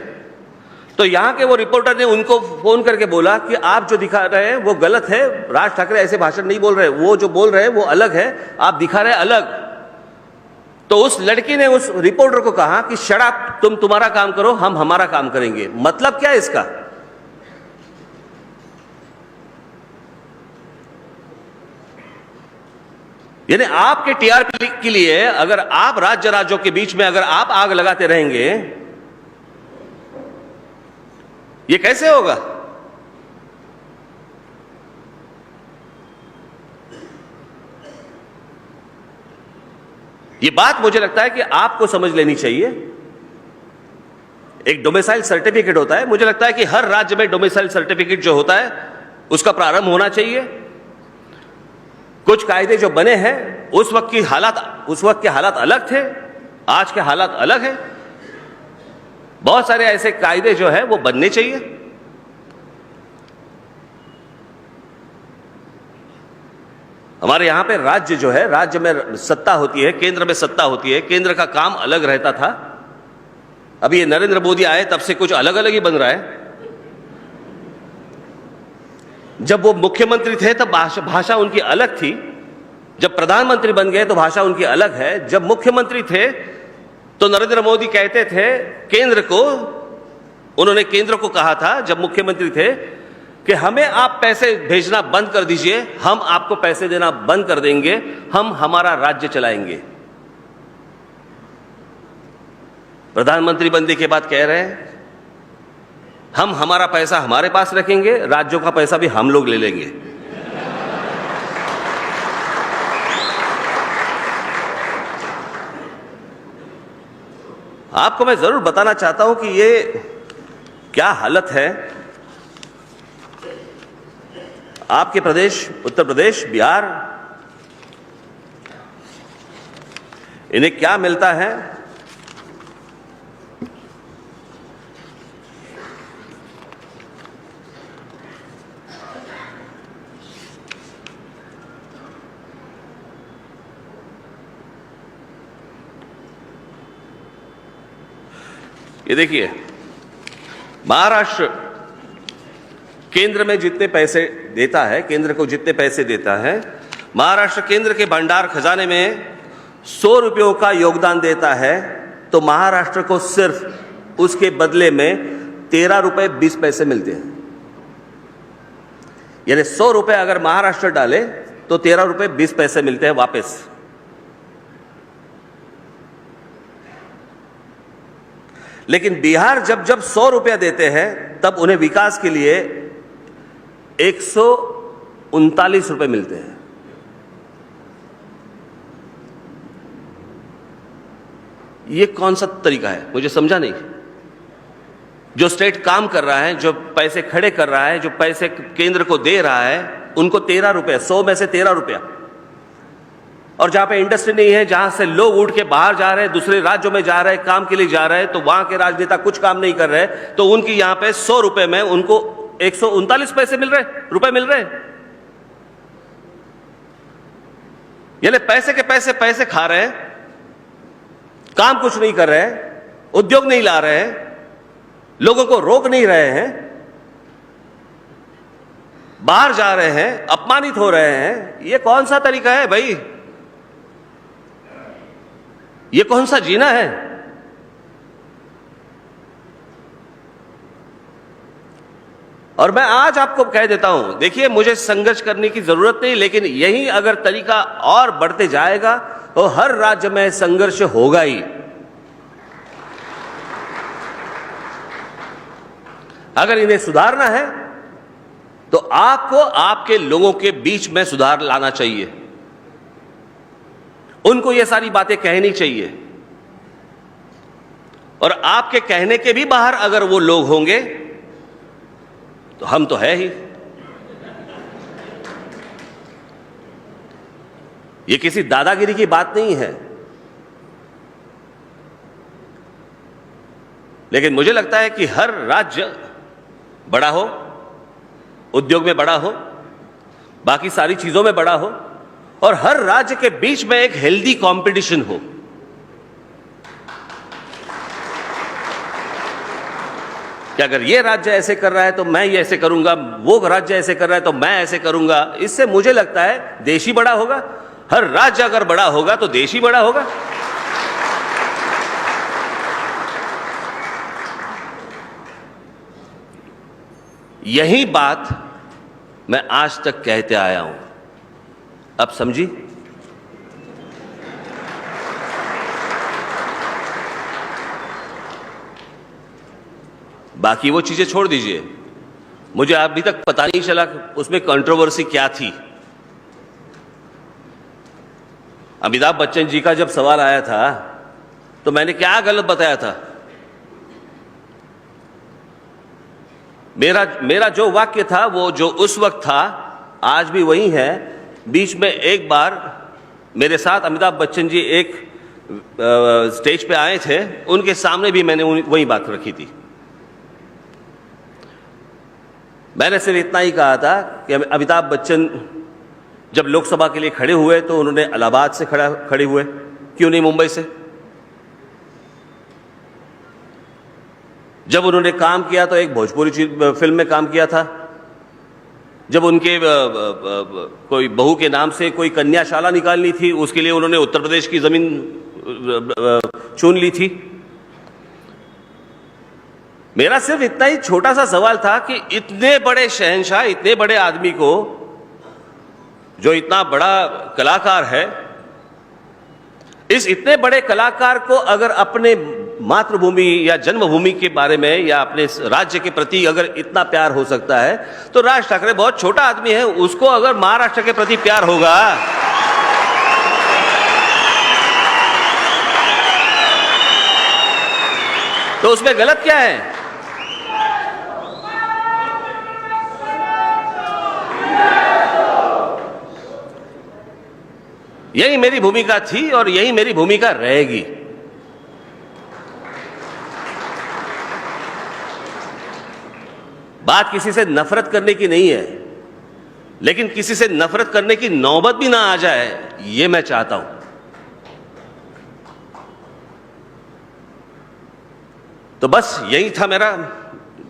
तो यहां के वो रिपोर्टर ने उनको फोन करके बोला कि आप जो दिखा रहे हैं वो गलत है, राज ठाकरे ऐसे भाषण नहीं बोल रहे, वो जो बोल रहे हैं वो अलग है, आप दिखा रहे हैं अलग। तो उस लड़की ने उस रिपोर्टर को कहा कि शट अप, तुम तुम्हारा काम करो, हम हमारा काम करेंगे। मतलब क्या है इसका? यानी आपके टीआरपी के लिए अगर आप राज्यों के बीच में अगर आप आग लगाते रहेंगे, ये कैसे होगा? ये बात मुझे लगता है कि आपको समझ लेनी चाहिए। एक डोमिसाइल सर्टिफिकेट होता है, मुझे लगता है कि हर राज्य में डोमिसाइल सर्टिफिकेट जो होता है उसका प्रारंभ होना चाहिए। कुछ कायदे जो बने हैं उस वक्त के हालात अलग थे, आज के हालात अलग हैं। बहुत सारे ऐसे कायदे जो है वो बनने चाहिए। हमारे यहां पे राज्य जो है, राज्य में सत्ता होती है, केंद्र में सत्ता होती है, केंद्र का काम अलग रहता था। अभी ये नरेंद्र मोदी आए तब से कुछ अलग अलग ही बन रहा है। जब वो मुख्यमंत्री थे तब भाषा उनकी अलग थी, जब प्रधानमंत्री बन गए तो भाषा उनकी अलग है। जब मुख्यमंत्री थे तो नरेंद्र मोदी कहते थे उन्होंने केंद्र को कहा था जब मुख्यमंत्री थे कि हमें आप पैसे भेजना बंद कर दीजिए, हम आपको पैसे देना बंद कर देंगे, हम हमारा राज्य चलाएंगे। प्रधानमंत्री बनने के बाद कह रहे हैं हम हमारा पैसा हमारे पास रखेंगे, राज्यों का पैसा भी हम लोग ले लेंगे। आपको मैं जरूर बताना चाहता हूं कि ये क्या हालत है। आपके प्रदेश उत्तर प्रदेश, बिहार, इन्हें क्या मिलता है? ये देखिए, महाराष्ट्र केंद्र में जितने पैसे देता है, केंद्र को जितने पैसे देता है, महाराष्ट्र केंद्र के भंडार खजाने में 100 रुपयों का योगदान देता है, तो महाराष्ट्र को सिर्फ उसके बदले में 13 रुपए 20 पैसे मिलते हैं। यानी 100 रुपए अगर महाराष्ट्र डाले तो 13 रुपए 20 पैसे मिलते हैं वापस। लेकिन बिहार जब 100 रुपया देते हैं तब उन्हें विकास के लिए 139 रुपए मिलते हैं। ये कौन सा तरीका है, मुझे समझा नहीं। जो स्टेट काम कर रहा है, जो पैसे खड़े कर रहा है, जो पैसे केंद्र को दे रहा है, उनको 13 रुपए, 100 में से 13 रुपया। और जहां पे इंडस्ट्री नहीं है, जहां से लोग उठ के बाहर जा रहे हैं, दूसरे राज्यों में जा रहे हैं, काम के लिए जा रहे हैं, तो वहां के राजनेता कुछ काम नहीं कर रहे, तो उनकी यहां पे 100 रुपए में उनको 139 पैसे रुपए मिल रहे। यानी पैसे के पैसे खा रहे हैं, काम कुछ नहीं कर रहे हैं, उद्योग नहीं ला रहे हैं, लोगों को रोक नहीं रहे हैं, बाहर जा रहे हैं, अपमानित हो रहे हैं। ये कौन सा तरीका है भाई? ये कौन सा जीना है? और मैं आज आपको कह देता हूं, देखिए, मुझे संघर्ष करने की जरूरत नहीं, लेकिन यही अगर तरीका और बढ़ते जाएगा तो हर राज्य में संघर्ष होगा ही। अगर इन्हें सुधारना है तो आपको आपके लोगों के बीच में सुधार लाना चाहिए, उनको ये सारी बातें कहनी चाहिए। और आपके कहने के भी बाहर अगर वो लोग होंगे तो हम तो है ही। ये किसी दादागिरी की बात नहीं है, लेकिन मुझे लगता है कि हर राज्य बड़ा हो, उद्योग में बड़ा हो, बाकी सारी चीजों में बड़ा हो, और हर राज्य के बीच में एक हेल्दी कंपटीशन हो। कि अगर ये राज्य ऐसे कर रहा है तो मैं ये ऐसे करूंगा, वो राज्य ऐसे कर रहा है तो मैं ऐसे करूंगा। इससे मुझे लगता है देश ही बड़ा होगा। हर राज्य अगर बड़ा होगा तो देश ही बड़ा होगा। यही बात मैं आज तक कहते आया हूं। अब समझी? बाकी वो चीजें छोड़ दीजिए, मुझे अभी तक पता नहीं चला उसमें कंट्रोवर्सी क्या थी। अमिताभ बच्चन जी का जब सवाल आया था तो मैंने क्या गलत बताया था? मेरा जो वाक्य था वो जो उस वक्त था आज भी वही है। बीच में एक बार मेरे साथ अमिताभ बच्चन जी एक स्टेज पे आए थे, उनके सामने भी मैंने वही बात रखी थी। मैंने सिर्फ इतना ही कहा था कि अमिताभ बच्चन जब लोकसभा के लिए खड़े हुए तो उन्होंने इलाहाबाद से खड़े हुए, क्यों नहीं मुंबई से? जब उन्होंने काम किया तो एक भोजपुरी फिल्म में काम किया था। जब उनके कोई बहू के नाम से कोई कन्याशाला निकालनी थी, उसके लिए उन्होंने उत्तर प्रदेश की जमीन चुन ली थी। मेरा सिर्फ इतना ही छोटा सा सवाल था कि इतने बड़े शहंशाह, इतने बड़े आदमी को, जो इतना बड़ा कलाकार है, इस इतने बड़े कलाकार को अगर अपने मातृभूमि या जन्मभूमि के बारे में या अपने राज्य के प्रति अगर इतना प्यार हो सकता है तो राज ठाकरे बहुत छोटा आदमी है, उसको अगर महाराष्ट्र के प्रति प्यार होगा तो उसमें गलत क्या है? यही मेरी भूमिका थी और यही मेरी भूमिका रहेगी। बात किसी से नफरत करने की नहीं है, लेकिन किसी से नफरत करने की नौबत भी ना आ जाए, ये मैं चाहता हूं। तो बस यही था मेरा,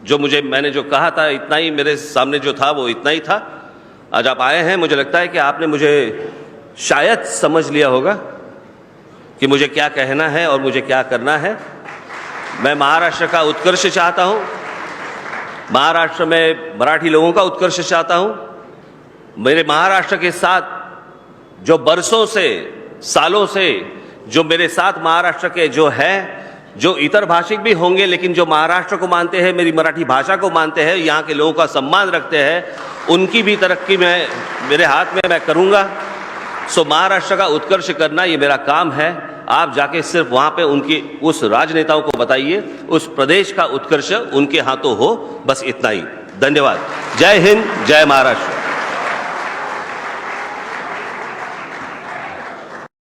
जो मैंने जो कहा था, इतना ही मेरे सामने जो था वो इतना ही था। आज आप आए हैं, मुझे लगता है कि आपने मुझे शायद समझ लिया होगा कि मुझे क्या कहना है और मुझे क्या करना है। मैं महाराष्ट्र का उत्कर्ष चाहता हूं, महाराष्ट्र में मराठी लोगों का उत्कर्ष चाहता हूं। मेरे महाराष्ट्र के साथ जो बरसों से, सालों से जो मेरे साथ महाराष्ट्र के जो है, जो इतर भाषिक भी होंगे लेकिन जो महाराष्ट्र को मानते हैं, मेरी मराठी भाषा को मानते हैं, यहाँ के लोगों का सम्मान रखते हैं, उनकी भी तरक्की मेरे हाथ में मैं करूँगा। सो महाराष्ट्र का उत्कर्ष करना ये मेरा काम है। आप जाके सिर्फ वहां पे उनकी उस राजनेताओं को बताइए, उस प्रदेश का उत्कर्ष उनके हाथों हो, बस इतना ही। धन्यवाद। जय हिंद, जय महाराष्ट्र।